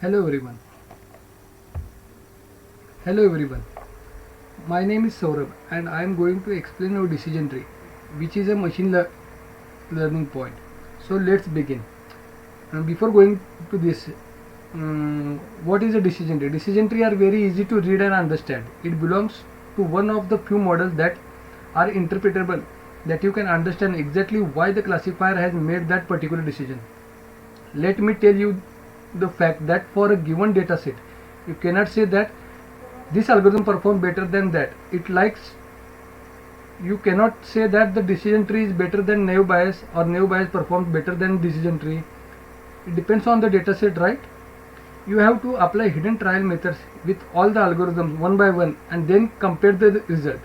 Hello everyone. Hello everyone. My name is Saurabh and I am going to explain our decision tree, which is a learning point. So let's begin. Before going to this, what is a decision tree? Decision tree are very easy to read and understand. It belongs to one of the few models that are interpretable, that you can understand exactly why the classifier has made that particular decision. Let me tell you the fact that for a given data set, you cannot say that this algorithm performs better than that. You cannot say that the decision tree is better than naive Bayes or naive Bayes performs better than decision tree. It depends on the data set, right? You have to apply hidden trial methods with all the algorithms one by one and then compare the result.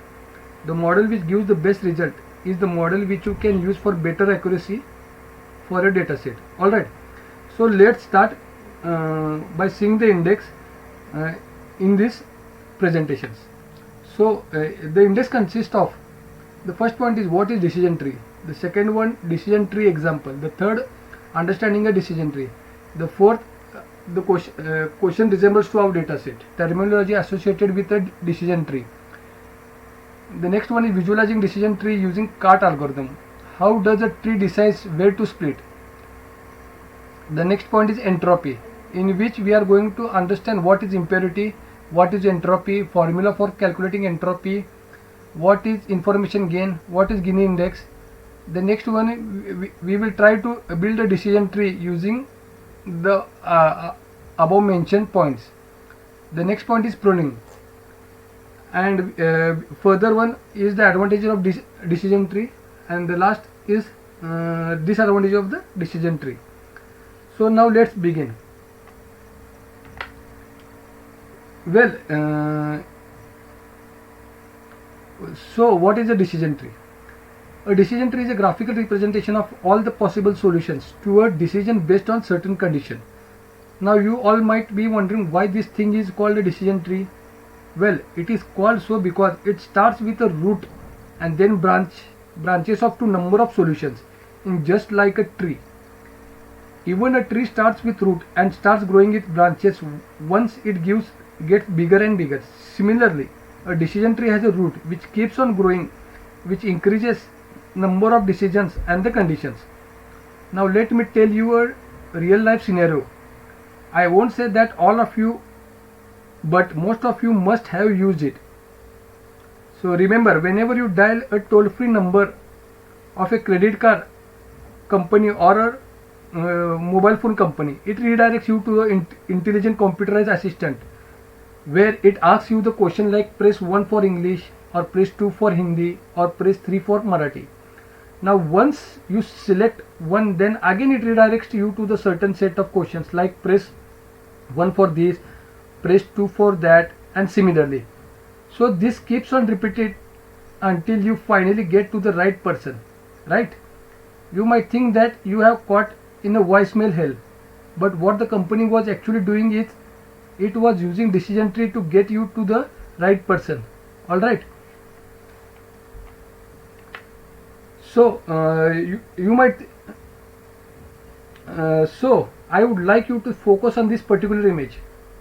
The model which gives the best result is the model which you can use for better accuracy for a data set. Alright, so let's start by seeing the index in this presentations. So the index consists of, the first point is what is decision tree, the second one decision tree example, the third understanding a decision tree, the fourth the question resembles to our data set, terminology associated with a decision tree. The next one is visualizing decision tree using CART algorithm. How does a tree decides where to split? The next point is entropy, in which we are going to understand what is impurity, what is entropy, formula for calculating entropy, what is information gain, what is Gini index. The next one, we will try to build a decision tree using the above mentioned points. The next point is pruning, and further one is the advantages of decision tree, and the last is disadvantage of the decision tree. So now let's begin. Well, so what is a decision tree? A decision tree is a graphical representation of all the possible solutions to a decision based on certain condition. Now you all might be wondering why this thing is called a decision tree. Well, it is called so because it starts with a root and then branches off to number of solutions, in just like a tree. Even a tree starts with root and starts growing its branches once it gets bigger and bigger. Similarly, a decision tree has a root which keeps on growing, which increases number of decisions and the conditions. Now let me tell you a real life scenario. I won't say that all of you, but most of you must have used it. So remember, whenever you dial a toll-free number of a credit card company or a mobile phone company, it redirects you to an intelligent computerized assistant, where it asks you the question like press 1 for English, or press 2 for Hindi, or press 3 for Marathi. Now once you select one, then again it redirects you to the certain set of questions like press 1 for this, press 2 for that, and similarly. So this keeps on repeated until you finally get to the right person, right? You might think that you have caught in a voicemail hell, but what the company was actually doing is it was using decision tree to get you to the right person. Alright, so you might so I would like you to focus on this particular image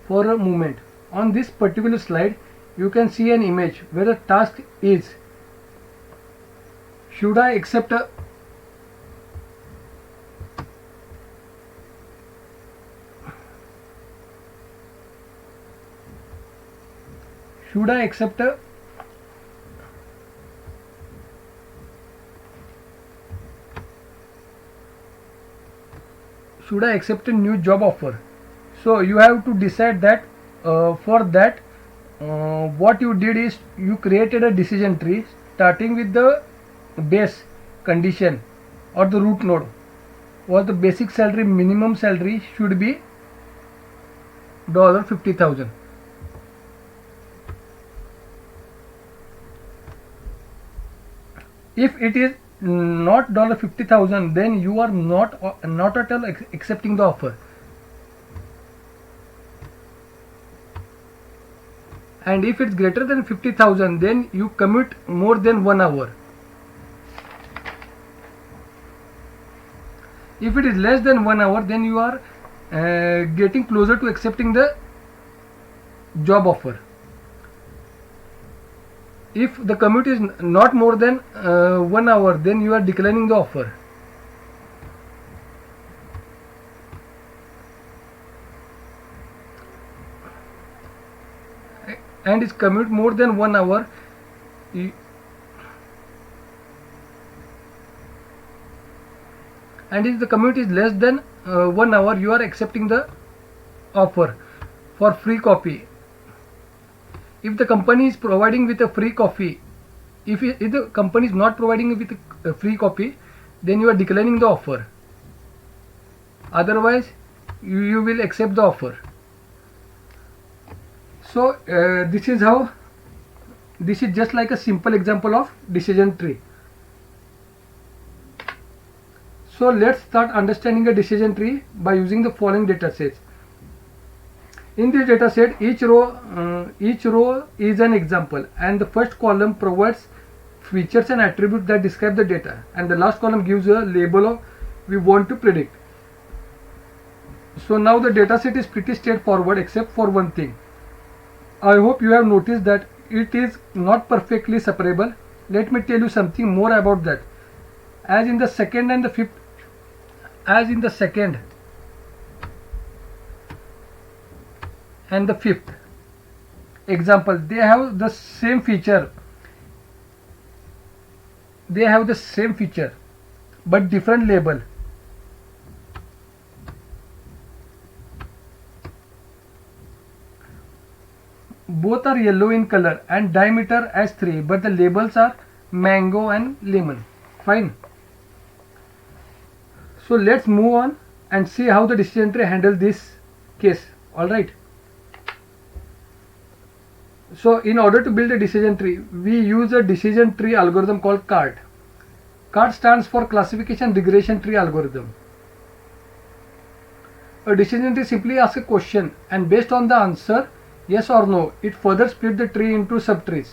for a moment. On this particular slide you can see an image where the task is, should I accept a should I accept a should I accept a new job offer? So you have to decide that. For that, what you did is you created a decision tree starting with the base condition or the root node, or the basic salary, minimum salary should be $50,000. If it is not $50,000, then you are not at all accepting the offer. And if it's greater than 50,000, then you commit more than 1 hour. If it is less than 1 hour, then you are getting closer to accepting the job offer. If the commute is not more than 1 hour, then you are declining the offer. And is commute more than 1 hour, and if the commute is less than 1 hour, you are accepting the offer for free coffee. If the company is providing with a free coffee, if the company is not providing with a free coffee, then you are declining the offer. Otherwise you will accept the offer. So this is just like a simple example of decision tree. So let's start understanding a decision tree by using the following data sets. In this data set, each row is an example, and the first column provides features and attributes that describe the data, and the last column gives a label of we want to predict. So now the data set is pretty straightforward except for one thing. I hope you have noticed that it is not perfectly separable. Let me tell you something more about that. As in the second and the fifth example, they have the same feature. But different label. Both are yellow in color and diameter as 3, but the labels are mango and lemon. Fine. So let's move on and see how the decision tree handles this case. Alright. So in order to build a decision tree, we use a decision tree algorithm called CART. CART stands for Classification Regression Tree Algorithm. A decision tree simply asks a question, and based on the answer yes or no, it further splits the tree into subtrees.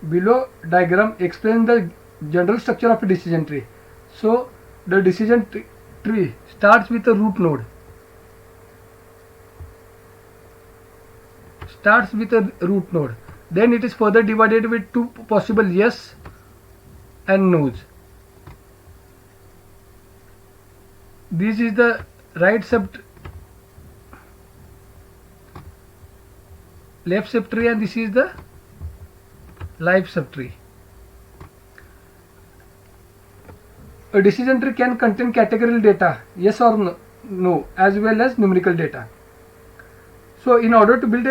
Below diagram explains the general structure of a decision tree. So the decision tree starts with a root node. Then it is further divided with two possible yes and no's. This is the left subtree, and this is the life subtree. A decision tree can contain categorical data, yes or no, as well as numerical data. So in order to build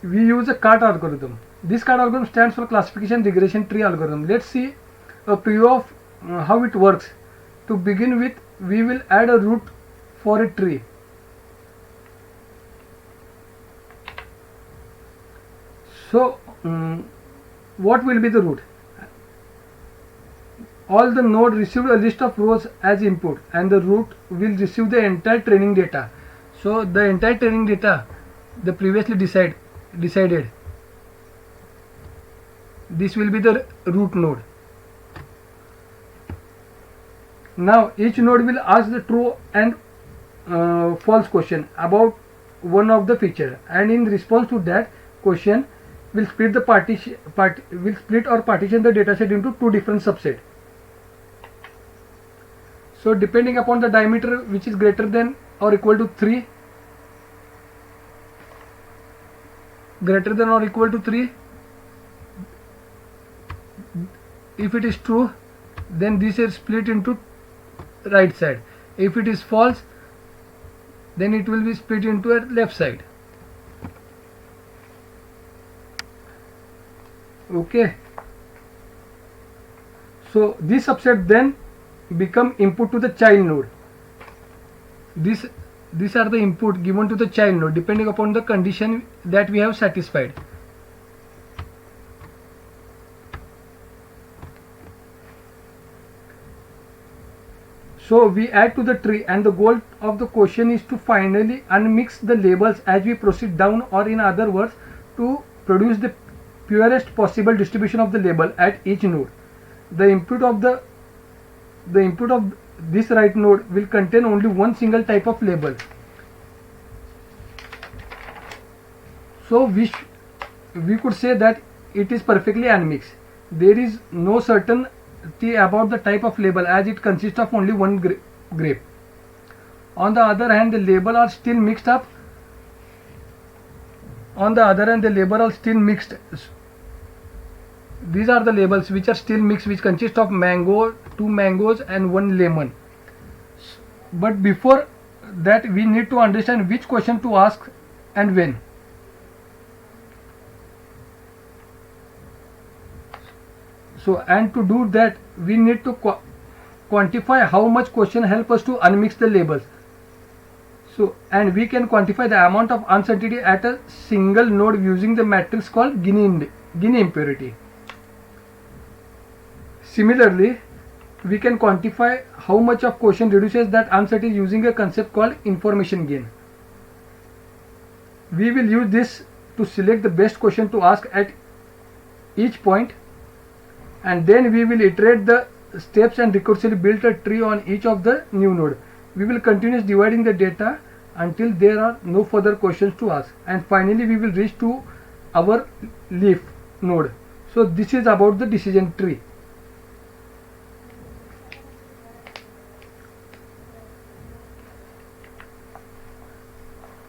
we use a CART algorithm. This CART algorithm stands for Classification Regression Tree Algorithm. Let's see a preview of how it works. To begin with, we will add a root for a tree. So what will be the root? All the node received a list of rows as input, and the root will receive the entire training data. So the entire training data, the previously decided, this will be the root node. Now each node will ask the true and false question about one of the feature, and in response to that question will split or partition the dataset into two different subsets. So depending upon the diameter, which is greater than or equal to 3, if it is true, then this is split into right side. If it is false, then it will be split into a left side. Okay. So this subset then become input to the child node. These are the input given to the child node depending upon the condition that we have satisfied. So we add to the tree, and the goal of the question is to finally unmix the labels as we proceed down, or in other words, to produce the purest possible distribution of the label at each node. The input of this right node will contain only one single type of label. So we could say that it is perfectly unmixed. There is no certainty about the type of label as it consists of only one grape. On the other hand, the label are still mixed up. These are the labels which are still mixed, which consist of mango, 2 mangoes and 1 lemon. But before that, we need to understand which question to ask and when. So, and to do that, we need to quantify how much question help us to unmix the labels. So, and we can quantify the amount of uncertainty at a single node using the matrix called Gini impurity. Similarly, we can quantify how much of question reduces that uncertainty using a concept called information gain. We will use this to select the best question to ask at each point, and then we will iterate the steps and recursively build a tree on each of the new node. We will continue dividing the data until there are no further questions to ask, and finally we will reach to our leaf node. So this is about the decision tree.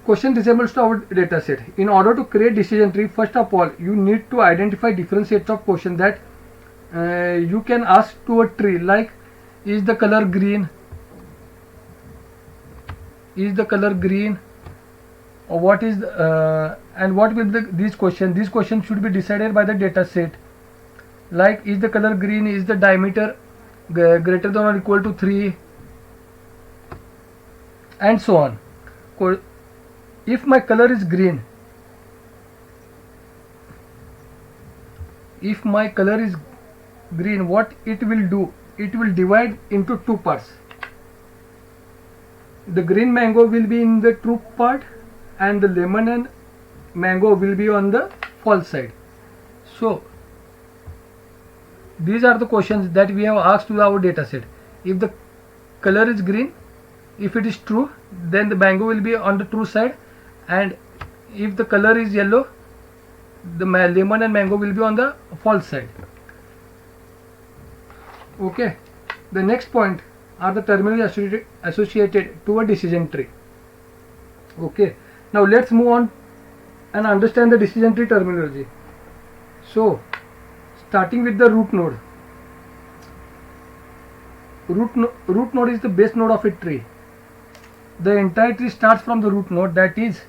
Question resembles to our data set. In order to create decision tree, first of all, you need to identify different sets of questions that you can ask to a tree, like is the color green, or what is and what will these questions should be decided by the data set, like is the color green, is the diameter greater than or equal to 3, and so on. If my color is green, what it will do, it will divide into 2 parts. The green mango will be in the true part and the lemon and mango will be on the false side. So these are the questions that we have asked to our data set. If the color is green, if it is true, then the mango will be on the true side, and if the color is yellow, the lemon and mango will be on the false side. Okay, the next point are the terminology associated to a decision tree. Okay, now let's move on and understand the decision tree terminology. So starting with the root node. Root node is the base node of a tree. The entire tree starts from the root node, that is,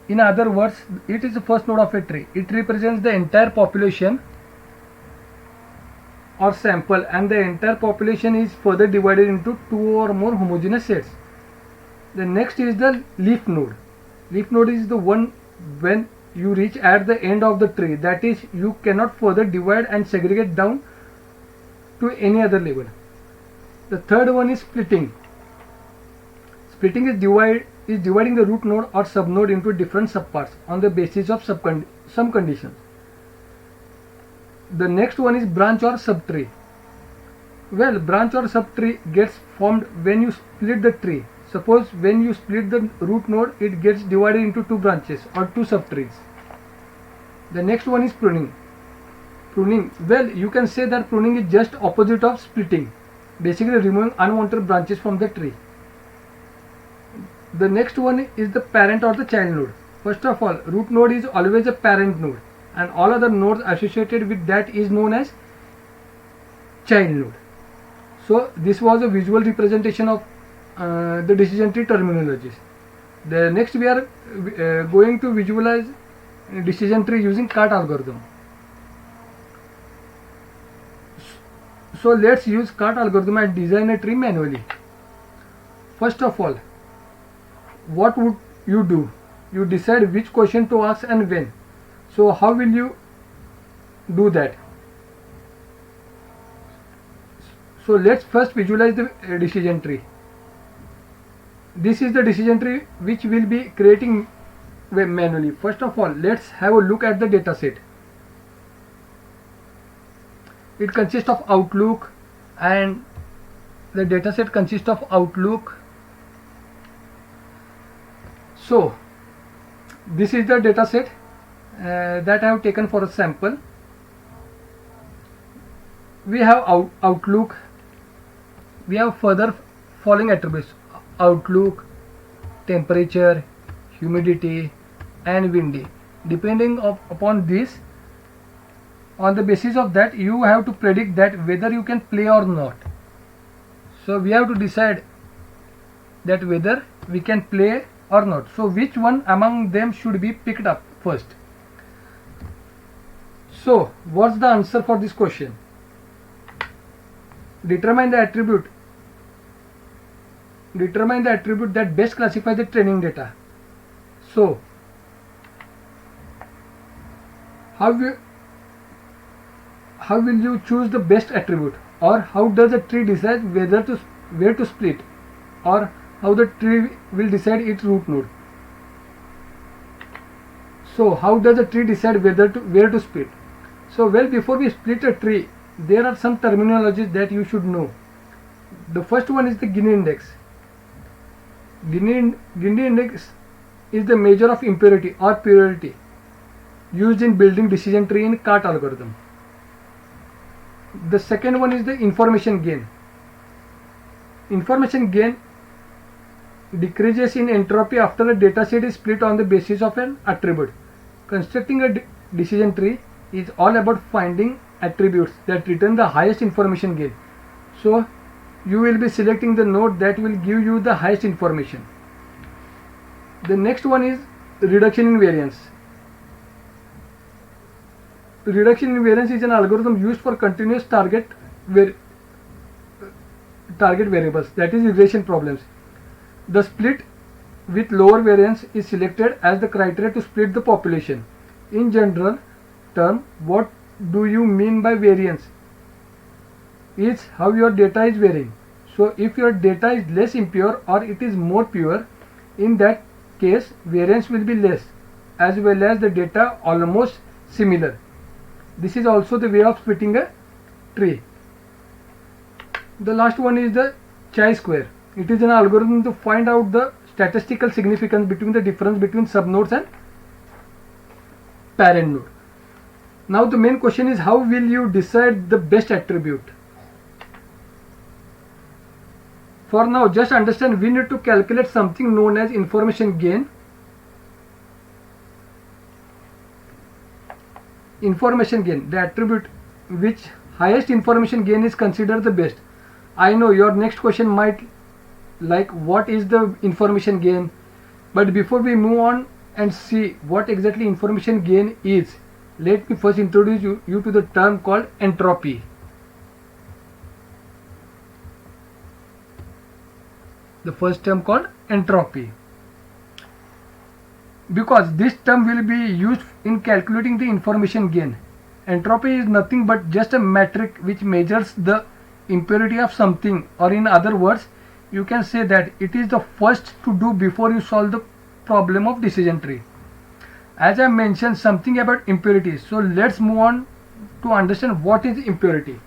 in other words, it is the first node of a tree. It represents the entire population or sample, and the entire population is further divided into 2 or more homogeneous sets. The next is the leaf node. Leaf node is the one when you reach at the end of the tree, that is, you cannot further divide and segregate down to any other level. The third one is splitting. Splitting is dividing the root node or subnode into different subparts on the basis of some conditions. The next one is branch or subtree. Well, branch or subtree gets formed when you split the tree. Suppose when you split the root node, it gets divided into 2 branches or 2 subtrees. The next one is pruning. Pruning, well, you can say that pruning is just opposite of splitting, basically removing unwanted branches from the tree. The next one is the parent or the child node. First of all, root node is always a parent node, and all other nodes associated with that is known as child node. So this was a visual representation of the decision tree terminologies. The next we are going to visualize decision tree using CART algorithm. So let's use CART algorithm and design a tree manually. First of all, what would you do? You decide which question to ask and when. So how will you do that? So let's first visualize the decision tree. This is the decision tree which will be creating manually. First of all, let's have a look at the data set. It consists of Outlook, and the data set consists of Outlook. So This is the data set that I have taken for a sample. We have outlook. We have further following attributes: outlook, temperature, humidity, and windy. Depending upon this, on the basis of that, you have to predict that whether you can play or not. So we have to decide that whether we can play or not. So which one among them should be picked up first? So what's the answer for this question? Determine the attribute that best classifies the training data. So how will you choose the best attribute, or how does a tree decide where to split, or how the tree will decide its root node? So how does a tree decide where to split? So well, before we split a tree, there are some terminologies that you should know. The first one is the Gini index. Gini index is the measure of impurity or purity used in building decision tree in CART algorithm. The second one is the information gain. Information gain decreases in entropy after a dataset is split on the basis of an attribute. Constructing a decision tree is all about finding attributes that return the highest information gain. So you will be selecting the node that will give you the highest information. The next one is reduction in variance. Reduction in variance is an algorithm used for continuous target variables, that is regression problems. The split with lower variance is selected as the criteria to split the population. In general term, what do you mean by variance? Is how your data is varying. So if your data is less impure or it is more pure, in that case variance will be less, as well as the data almost similar. This is also the way of splitting a tree. The last one is the chi-square. It is an algorithm to find out the statistical significance between the difference between subnodes and parent node. Now the main question is, how will you decide the best attribute? For now, just understand we need to calculate something known as information gain. Information gain, the attribute which highest information gain is considered the best. I know your next question might like, what is the information gain? But before we move on and see what exactly information gain is, let me first introduce you to the term called entropy. The first term called entropy, because this term will be used in calculating the information gain. Entropy is nothing but just a metric which measures the impurity of something, or in other words, you can say that it is the first to do before you solve the problem of decision tree. As I mentioned something about impurities, so let's move on to understand what is impurity.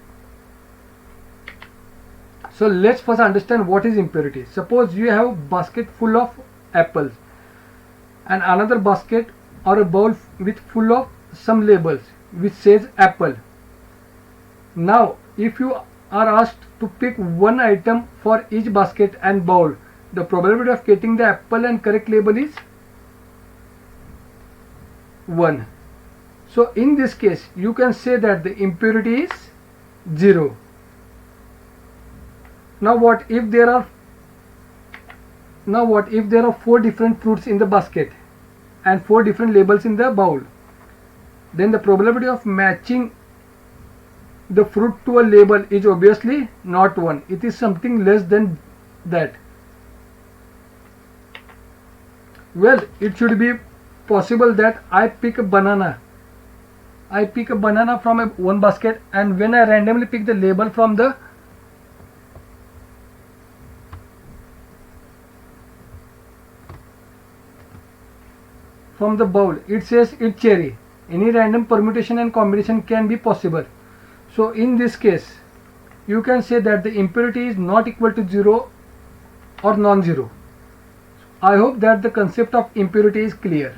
So let's first understand what is impurity. Suppose you have a basket full of apples and another basket or a bowl with full of some labels which says apple. Now if you are asked to pick one item for each basket and bowl, the probability of getting the apple and correct label is 1. So in this case you can say that the impurity is 0. Now what if there are 4 different fruits in the basket and 4 different labels in the bowl? Then the probability of matching the fruit to a label is obviously not 1. It is something less than that. Well, it should be possible that I pick a banana from one basket, and when I randomly pick the label from the bowl, it says it's cherry. Any random permutation and combination can be possible. So in this case you can say that the impurity is not equal to 0 or non-zero. I hope that the concept of impurity is clear.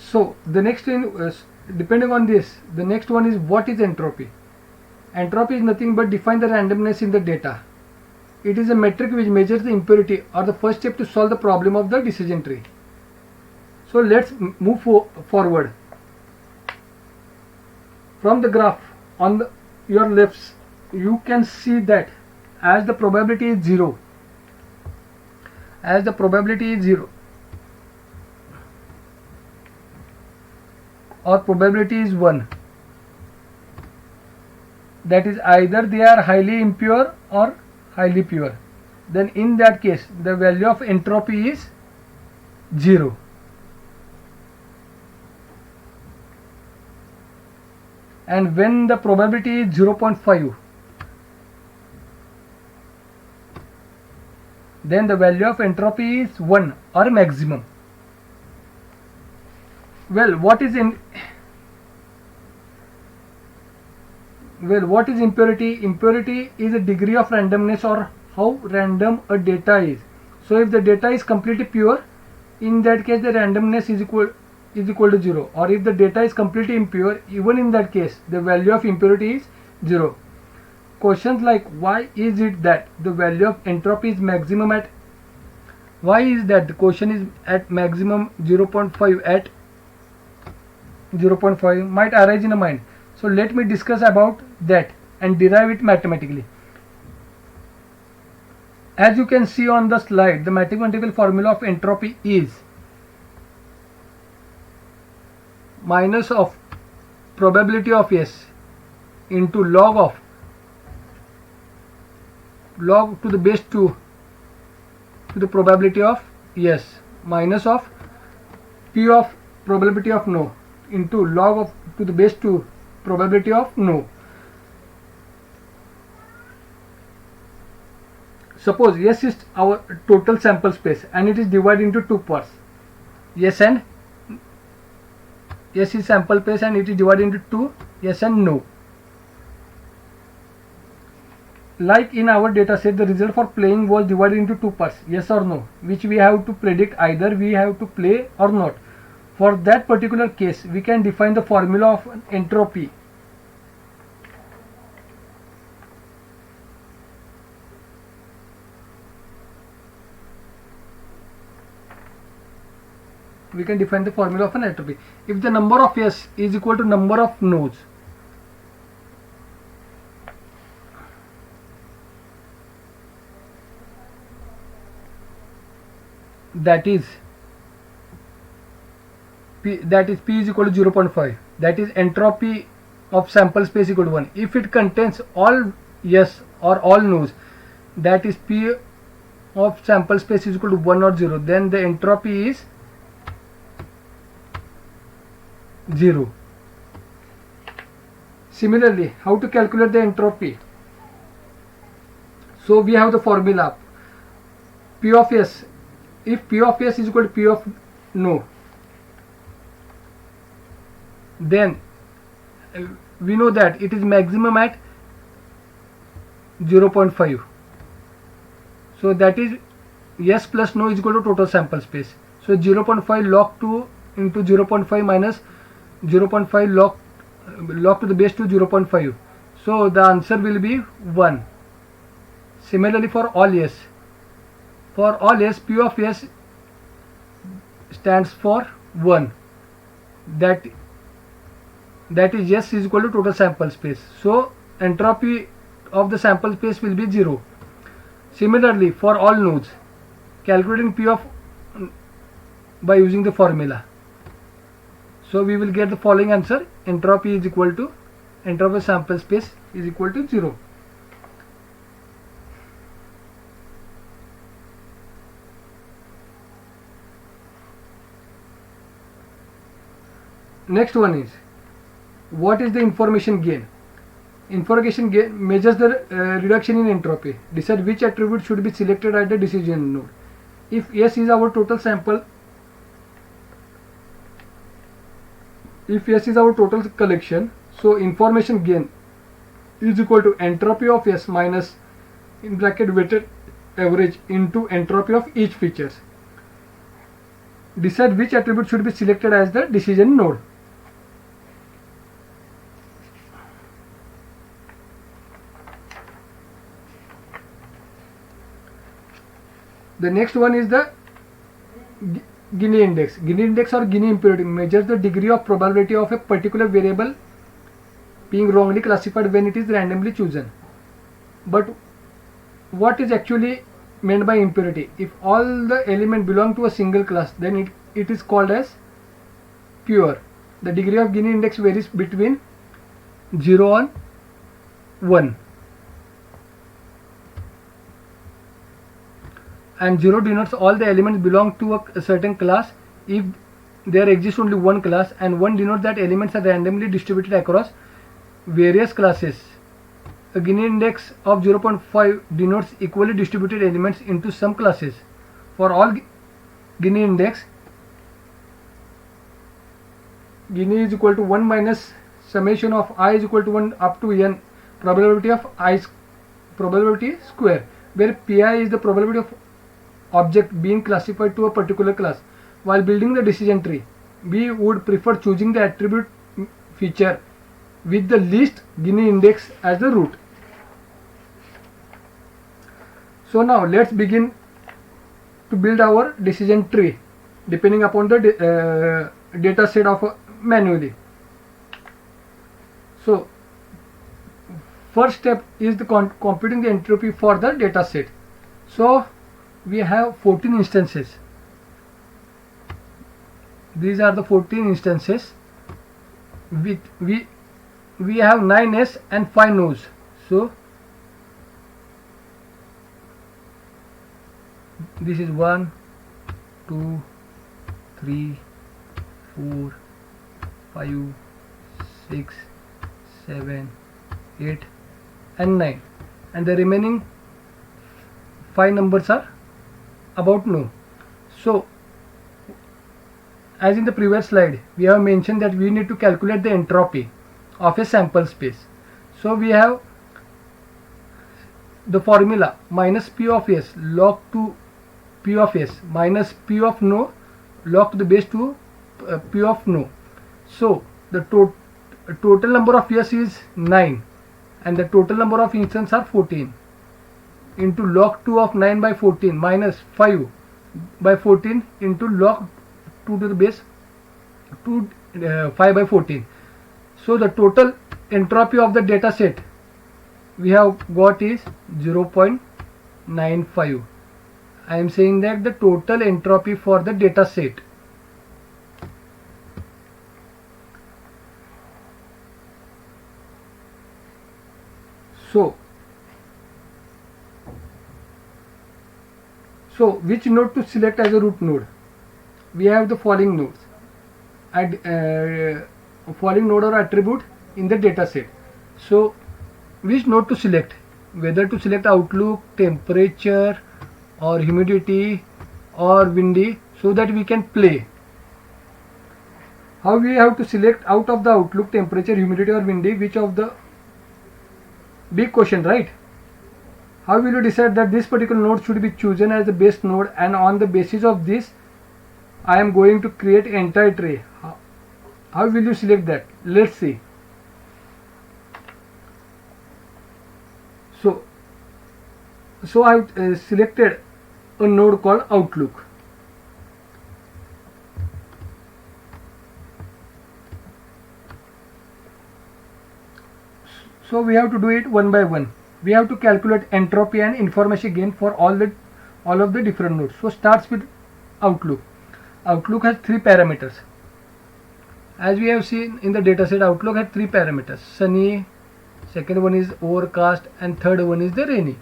So the next thing depending on this, the next one is what is entropy. Entropy is nothing but define the randomness in the data. It is a metric which measures the impurity or the first step to solve the problem of the decision tree. So let's move forward. From the graph on your left, you can see that as the probability is 0, or probability is 1, that is either they are highly impure or highly pure, then in that case the value of entropy is 0. And when the probability is 0.5, then the value of entropy is 1 or maximum. Well, what is impurity? Impurity is a degree of randomness or how random a data is. So if the data is completely pure, in that case the randomness is equal to 0, or if the data is completely impure, even in that case the value of impurity is 0. Questions like why is it that the value of entropy is maximum at, why is that the question is at maximum 0.5 at 0.5 might arise in a mind. So let me discuss about that and derive it mathematically. As you can see on the slide, the mathematical formula of entropy is minus of probability of S into log to the base 2 to the probability of yes minus of P of probability of no into log of to the base 2 probability of no. Suppose yes is our total sample space and it is divided into two parts. Yes is sample space and it is divided into two, yes and no. Like in our data set, the result for playing was divided into two parts, yes or no, which we have to predict either we have to play or not. For that particular case, we can define the formula of entropy. We can define the formula of an entropy. If the number of yes is equal to number of no's, that is P is equal to 0.5, that is entropy of sample space equal to 1. If it contains all yes or all no's, that is P of sample space is equal to 1 or 0, then the entropy is 0. Similarly, how to calculate the entropy? So we have the formula P of S. If P of S is equal to P of no, then we know that it is maximum at 0.5. So that is yes plus no is equal to total sample space. So 0.5 log 2 into 0.5 minus 0.5 log to the base 2 0.5. So the answer will be 1. Similarly for all yes. For all yes, P of S stands for 1. That is yes is equal to total sample space. So entropy of the sample space will be 0. Similarly for all nodes, calculating P of by using the formula. So we will get the following answer: entropy is equal to entropy of sample space is equal to 0. Next one is what is the information gain? Information gain measures the reduction in entropy. Decide which attribute should be selected at the decision node. If S is our total sample, if S is our total collection, so information gain is equal to entropy of S minus in bracket weighted average into entropy of each features. decide which attribute should be selected as the decision node. The next one is the Gini index. Gini index or Gini impurity measures the degree of probability of a particular variable being wrongly classified when it is randomly chosen. But what is actually meant by impurity? If all the elements belong to a single class, then it is called as pure. The degree of Gini index varies between 0 and 1. And 0 denotes all the elements belong to a certain class if there exists only one class, and 1 denotes that elements are randomly distributed across various classes. A Gini index of 0.5 denotes equally distributed elements into some classes. For all Gini index, Gini is equal to 1 minus summation of I is equal to 1 up to n probability of I probability square, where Pi is the probability of object being classified to a particular class. While building the decision tree, we would prefer choosing the attribute feature with the least Gini index as the root. So now let's begin to build our decision tree depending upon the data set of manually. So first step is the computing the entropy for the data set. So we have 14 instances. These are the 14 instances. With we have 9s and 5 nodes. So this is 1, 2, 3, 4, 5, 6, 7, 8 and 9, and the remaining 5 numbers are about no. So as in the previous slide, we have mentioned that we need to calculate the entropy of a sample space. So we have the formula minus P of S log to P of S minus P of no log to the base 2 P of no. So the total number of S is 9 and the total number of instances are 14 into log 2 of 9 by 14 minus 5 by 14 into log 2 to the base 5 by 14. So the total entropy of the data set we have got is 0.95. I am saying that the total entropy for the data set. So which node to select as a root node? We have the following nodes. Add following node or attribute in the data set. So which node to select? Whether to select outlook, temperature or humidity or windy, so that we can play. How we have to select out of the outlook, temperature, humidity or windy, which of the big question, right? How will you decide that this particular node should be chosen as the best node, and on the basis of this I am going to create an entire tree? How will you select that? Let's see. So I have selected a node called outlook. So we have to do it one by one. We have to calculate entropy and information gain for all of the different nodes. So starts with outlook. Outlook has 3 parameters. As we have seen in the dataset, outlook has 3 parameters: sunny, second one is overcast, and third one is the rainy.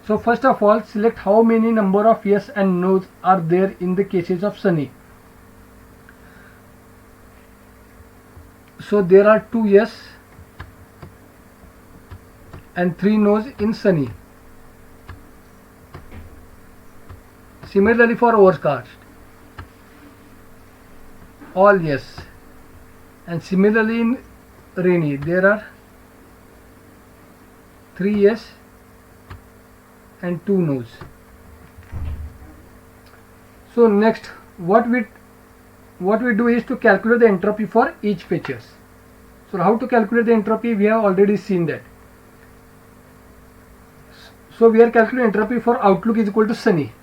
So first of all, select how many number of yes and no's are there in the cases of sunny. So there are 2 yes and 3 no's in sunny. Similarly for overcast, all yes, and similarly in rainy there are 3 yes and 2 no's. So next what we do is to calculate the entropy for each features. So how to calculate the entropy, we have already seen that. So we are calculating entropy for outlook is equal to sunny.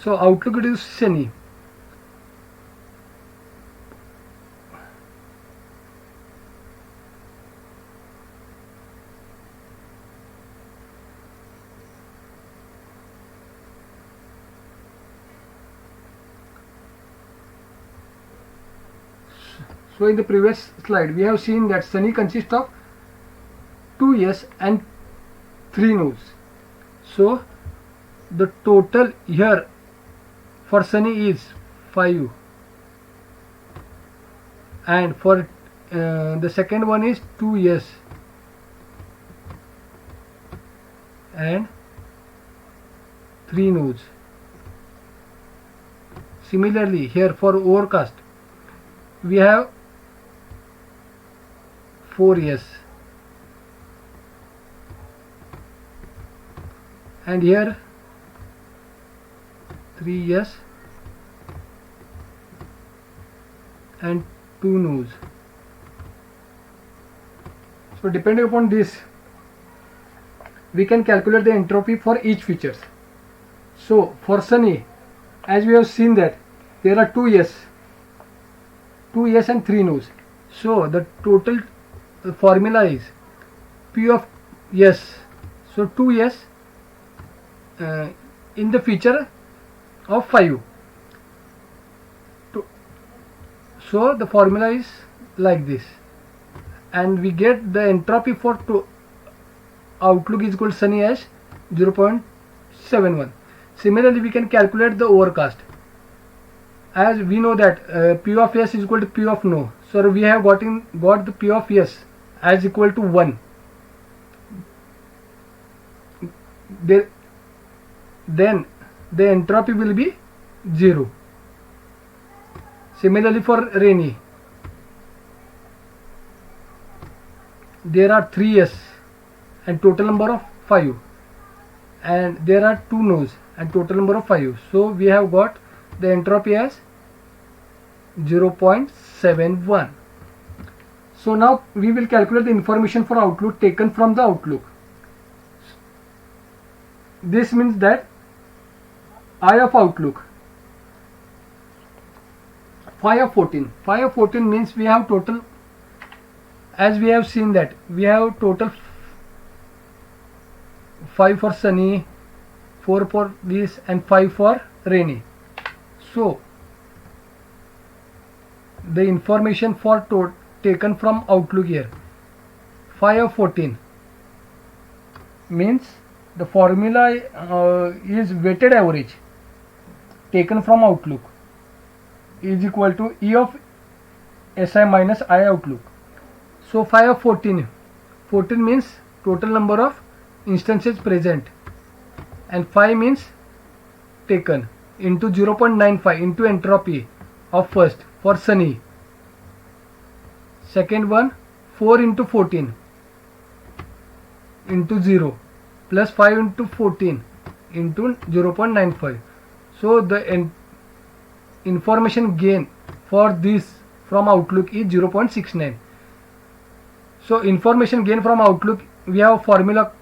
So outlook it is sunny. So in the previous slide we have seen that sunny consists of 2 yes and 3 no's. So the total here for sunny is 5, and for the second one is 2 yes and 3 no's. Similarly here for overcast we have 4 yes, and here 3 yes and 2 no's. So depending upon this we can calculate the entropy for each features. So for sunny, as we have seen that there are 2 yes and 3 no's. So the total formula is P of yes. So 2 yes in the feature of 5. So the formula is like this, and we get the entropy for outlook is equal to sunny as 0.71. Similarly we can calculate the overcast, as we know that P of yes is equal to P of no. So we have got the P of yes as equal to 1. Then the entropy will be 0. Similarly for rainy, there are 3 yes and total number of 5, and there are 2 no's and total number of 5. So we have got the entropy as 0.71. So now we will calculate the information for outlook taken from the outlook. This means that I of outlook, phi of 14. Phi of 14 means we have total, as we have seen that we have total 5 for sunny, 4 for this, and 5 for rainy. So the information for taken from outlook here, phi of 14 means the formula is weighted average taken from outlook is equal to E of SI minus I outlook. So phi of 14 means total number of instances present, and phi means taken, into 0.95 into entropy of first for sunny, second one 4 into 14 into 0 plus 5 into 14 into 0.95. So the information gain for this from outlook is 0.69. So information gain from outlook, we have a formula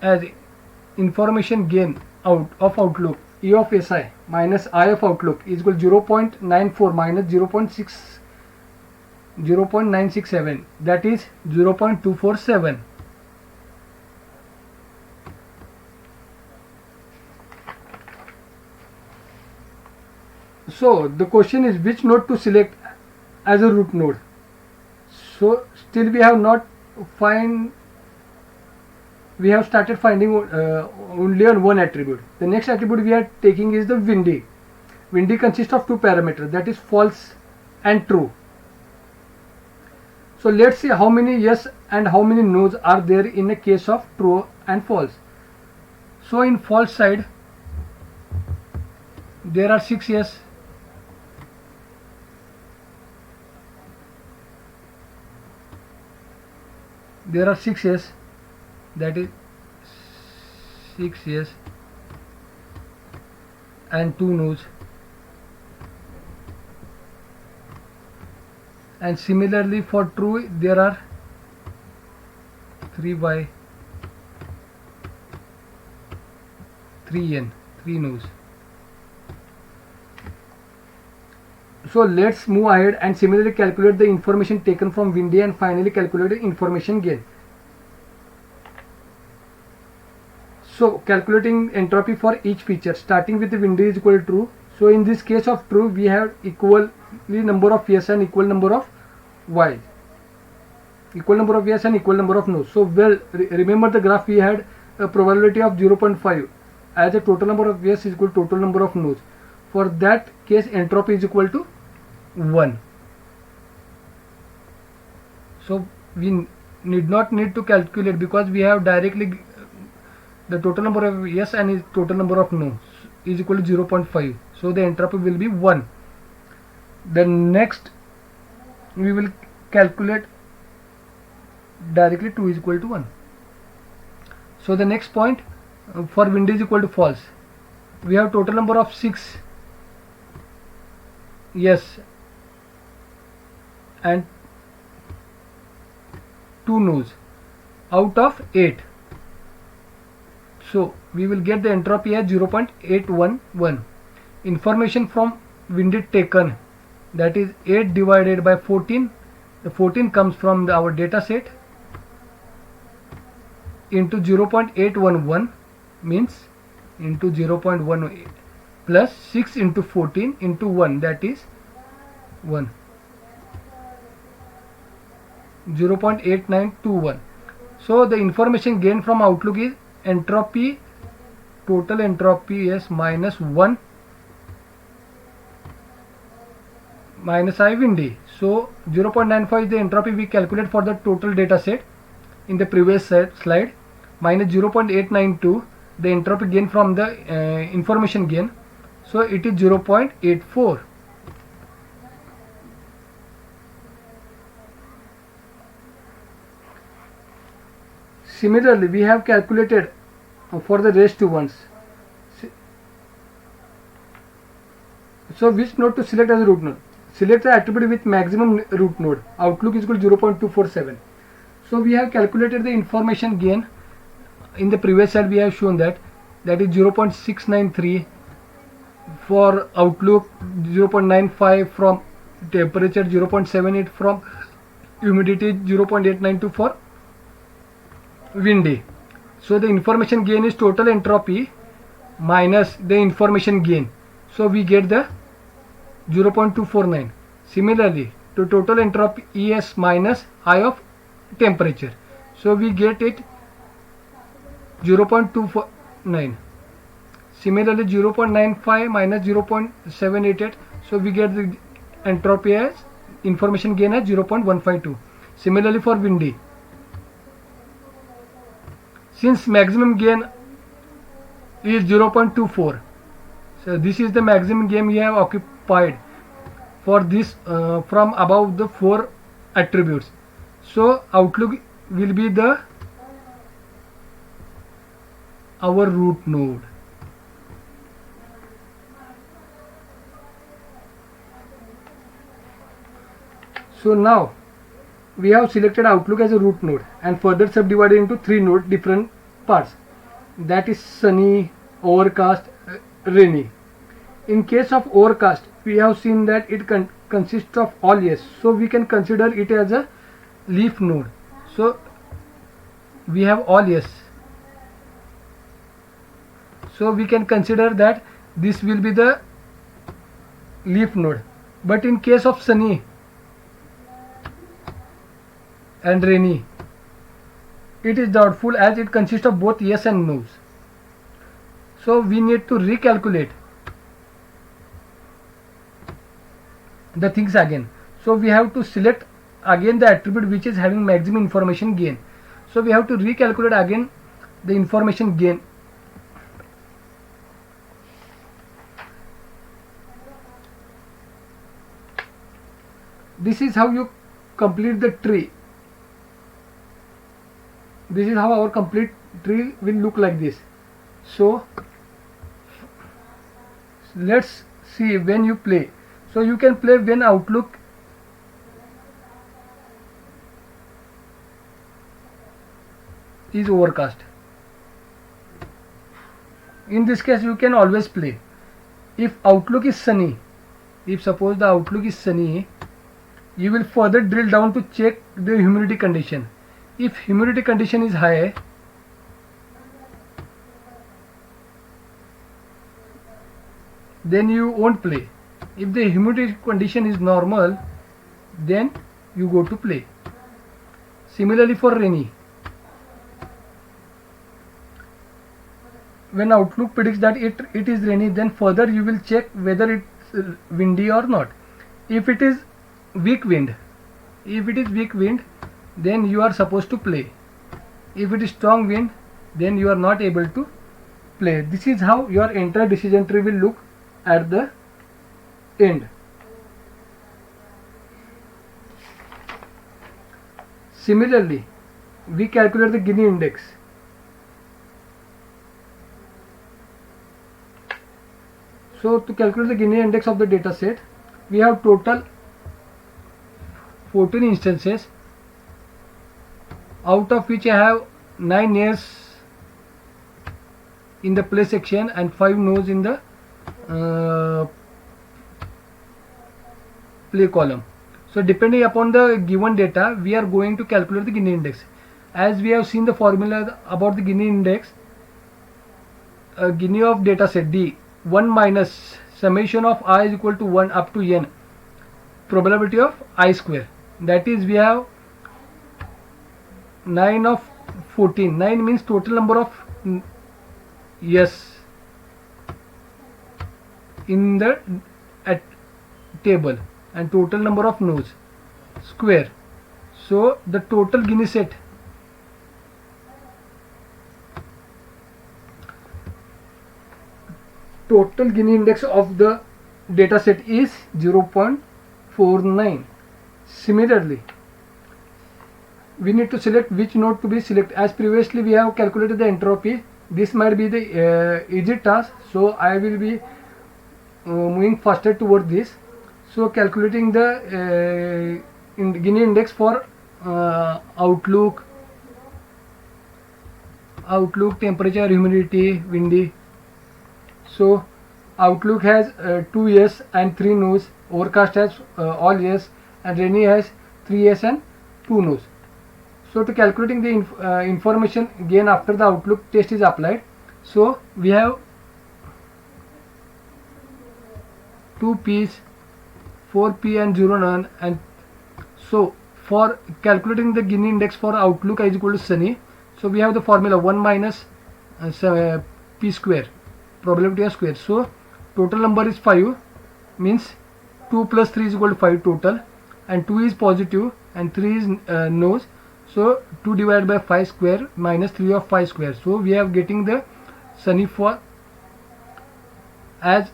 as information gain out of outlook, E of SI minus I of outlook is equal to 0.94 minus 0.967, that is 0.247. So the question is which node to select as a root node. So still we have not we have started finding only on one attribute. The next attribute we are taking is the windy. Windy consists of 2 parameters, that is false and true. So let's see how many yes and how many no's are there in a case of true and false. So in false side there are 6 yes, that is 6 yes and 2 no's, and similarly for true there are 3y 3n, 3 no's. So let's move ahead and similarly calculate the information taken from Windy and finally calculate the information gain. So calculating entropy for each feature, starting with the Windy is equal to true. So in this case of true, we have equal number of yes and equal number of y, equal number of yes and equal number of no. So well, remember the graph, we had a probability of 0.5 as a total number of yes is equal to total number of no's. For that case, entropy is equal to 1. So we need to calculate because we have directly the total number of yes and total number of no is equal to 0.5. So the entropy will be 1. The next we will calculate directly 2 is equal to 1. So the next point for Windy is equal to false. We have total number of 6 yes and 2 no's out of 8. So we will get the entropy as 0.811. Information from Windy taken, that is 8 divided by 14. The 14 comes from our data set into 0.811 means into 0.18 plus 6 into 14 into 1, that is 1, 0.8921. So the information gained from Outlook is entropy, total entropy is minus 1 minus I Windy. So 0.95 is the entropy we calculate for the total data set in the previous slide, minus 0.892 the entropy gain from the information gain. So it is 0.84. Similarly, we have calculated for the rest two ones. So which node to select as a root node? Select the attribute with maximum root node. Outlook is equal to 0.247. So we have calculated the information gain. In the previous slide we have shown that is 0.693 for Outlook, 0.95 from temperature, 0.78 from humidity, 0.892 for Windy. So the information gain is total entropy minus the information gain. So we get the 0.249. Similarly to total entropy ES minus I of temperature. So we get it 0.249. Similarly 0.95 minus 0.788. So we get the entropy as information gain as 0.152. Similarly for Windy, since maximum gain is 0.24, so this is the maximum gain we have occupied for this from above the 4 attributes. So Outlook will be our root node. So now we have selected Outlook as a root node and further subdivided into 3 node different parts, that is sunny, overcast, rainy. In case of overcast, we have seen that it consists of all yes, so we can consider it as a leaf node. So we have all yes, so we can consider that this will be the leaf node. But in case of sunny and rainy, it is doubtful as it consists of both yes and no's. So we need to recalculate the things again. So we have to select again the attribute which is having maximum information gain. So we have to recalculate again the information gain. This is how you complete the tree. This is how our complete tree will look like this. So let's see when you play. So you can play when outlook is overcast. In this case you can always play. If outlook is sunny, if suppose the outlook is sunny, you will further drill down to check the humidity condition. If humidity condition is high, then you won't play. If the humidity condition is normal, then you go to play. Similarly for rainy, when outlook predicts that it is rainy, then further you will check whether it's windy or not. If it is weak wind, then you are supposed to play. If it is strong wind, then you are not able to play. This is how your entire decision tree will look at the end. Similarly, we calculate the Gini index. So to calculate the Gini index of the data set, we have total 14 instances, out of which I have 9 years in the play section and 5 no's in the play column. So depending upon the given data, we are going to calculate the Gini index. As we have seen the formula about the Gini index, Gini of data set D, 1 minus summation of I is equal to 1 up to n probability of I square. That is, we have 9 of 14. 9 means total number of yes in the table, and total number of no's square. So the total Gini set total Gini index of the data set is 0.49. Similarly, we need to select which node to be selected. As previously we have calculated the entropy, this might be the easy task, so I will be moving faster toward this. So calculating the Gini index for outlook, temperature, humidity, windy. So outlook has 2 yes and 3 no's, overcast has all yes, and rainy has 3 yes and 2 no's. So to calculating the information gain after the outlook test is applied, so we have 2 p's, 4 p and 0 none. And so for calculating the Gini index for outlook is equal to sunny, so we have the formula 1 minus p square, probability of square. So total number is 5, means 2 plus 3 is equal to 5 total, and 2 is positive and 3 is no's. So 2 divided by 5 square minus 3 of 5 square. So we are getting the sunny for as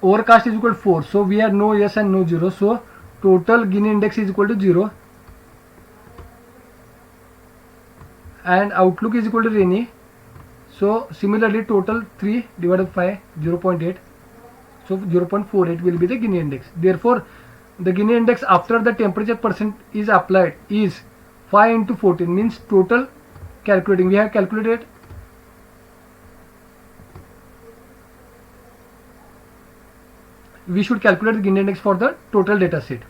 overcast is equal to 4. So we have no yes and no 0. So total Gini index is equal to 0, and outlook is equal to rainy. So similarly total 3 divided by 5, 0.8. So 0.48 will be the Gini index. Therefore the Gini index after the temperature percent is applied is 5 into 14, means total calculating. We have calculated we should calculate the Gini index for the total data set.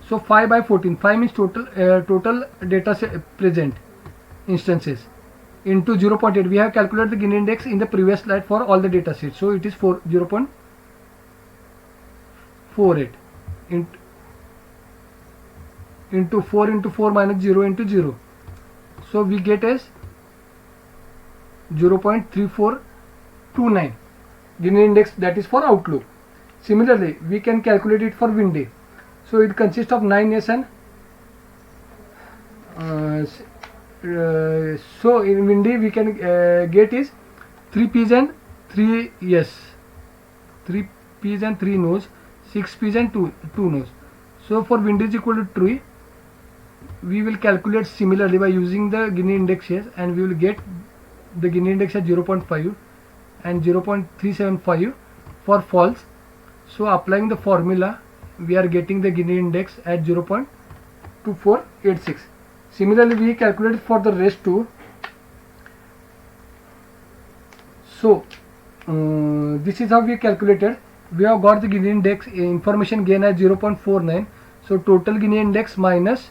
So 5 by 14, 5 means total data set present instances into 0.8. We have calculated the Gini index in the previous slide for all the data sets. So it is 0.48 into 4 into 4 minus 0 into 0. So we get as 0.3429 Gini index, that is for outlook. Similarly, we can calculate it for windy. So it consists of 9 yes and so in windy we can get is 3 p's and 3 yes, 3 p's and 3 no's, 6 p's and 2 no's. So for windy is equal to true, we will calculate similarly by using the Gini index here, and we will get the Gini index at 0.5 and 0.375 for false. So applying the formula, we are getting the Gini index at 0.2486. Similarly, we calculated for the rest too. So this is how we calculated. We have got the Gini index information gain as 0.49. So total Gini index minus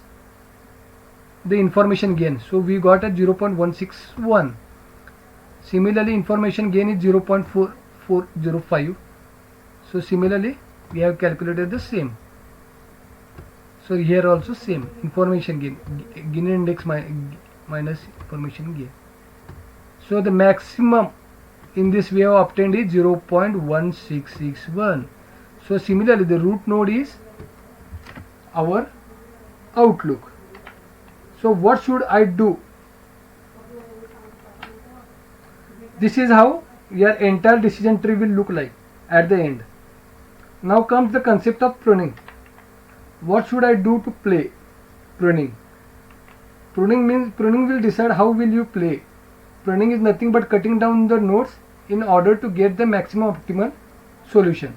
the information gain. So we got at 0.161. Similarly, information gain is 0.4405. So similarly, we have calculated the same. So here also same, information gain, Gini index minus information gain. So the maximum in this we have obtained is 0.1661. So similarly, the root node is our outlook. So what should I do? This is how your entire decision tree will look like at the end. Now comes the concept of pruning. What should I do to play pruning? Pruning means pruning will decide how will you play. Pruning is nothing but cutting down the nodes in order to get the maximum optimal solution.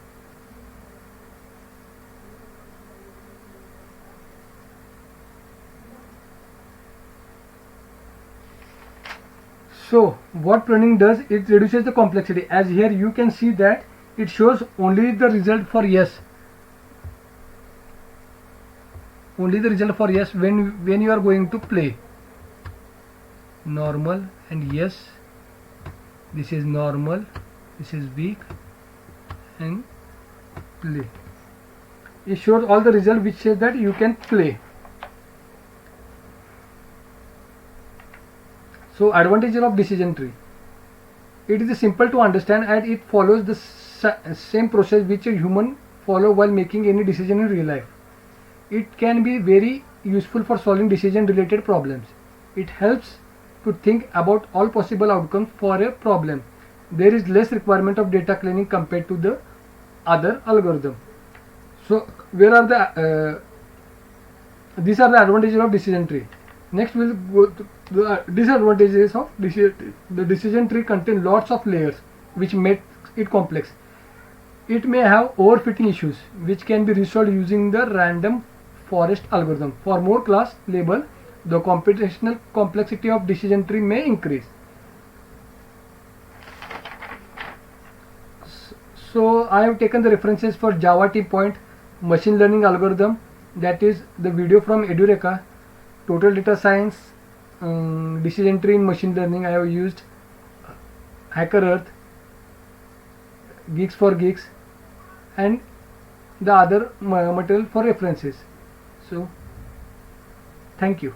So what pruning does, it reduces the complexity. As here you can see that it shows only the result for yes. Only the result for yes when you are going to play. Normal and yes. This is normal, this is weak, and play. It shows all the result which says that you can play. So advantages of decision tree. It is simple to understand and it follows the same process which a human follow while making any decision in real life. It can be very useful for solving decision related problems. It helps to think about all possible outcomes for a problem. There is less requirement of data cleaning compared to the other algorithm. So where are the these are the advantages of decision tree. Next we'll go to the disadvantages of decision tree. The decision tree contains lots of layers which make it complex. It may have overfitting issues which can be resolved using the random forest algorithm. For more class label, the computational complexity of decision tree may increase. So I have taken the references for Java T-Point, machine learning algorithm, that is the video from Edureka, total data science, decision tree in machine learning. I have used HackerEarth, Geeks for Geeks, and the other material for references. So thank you.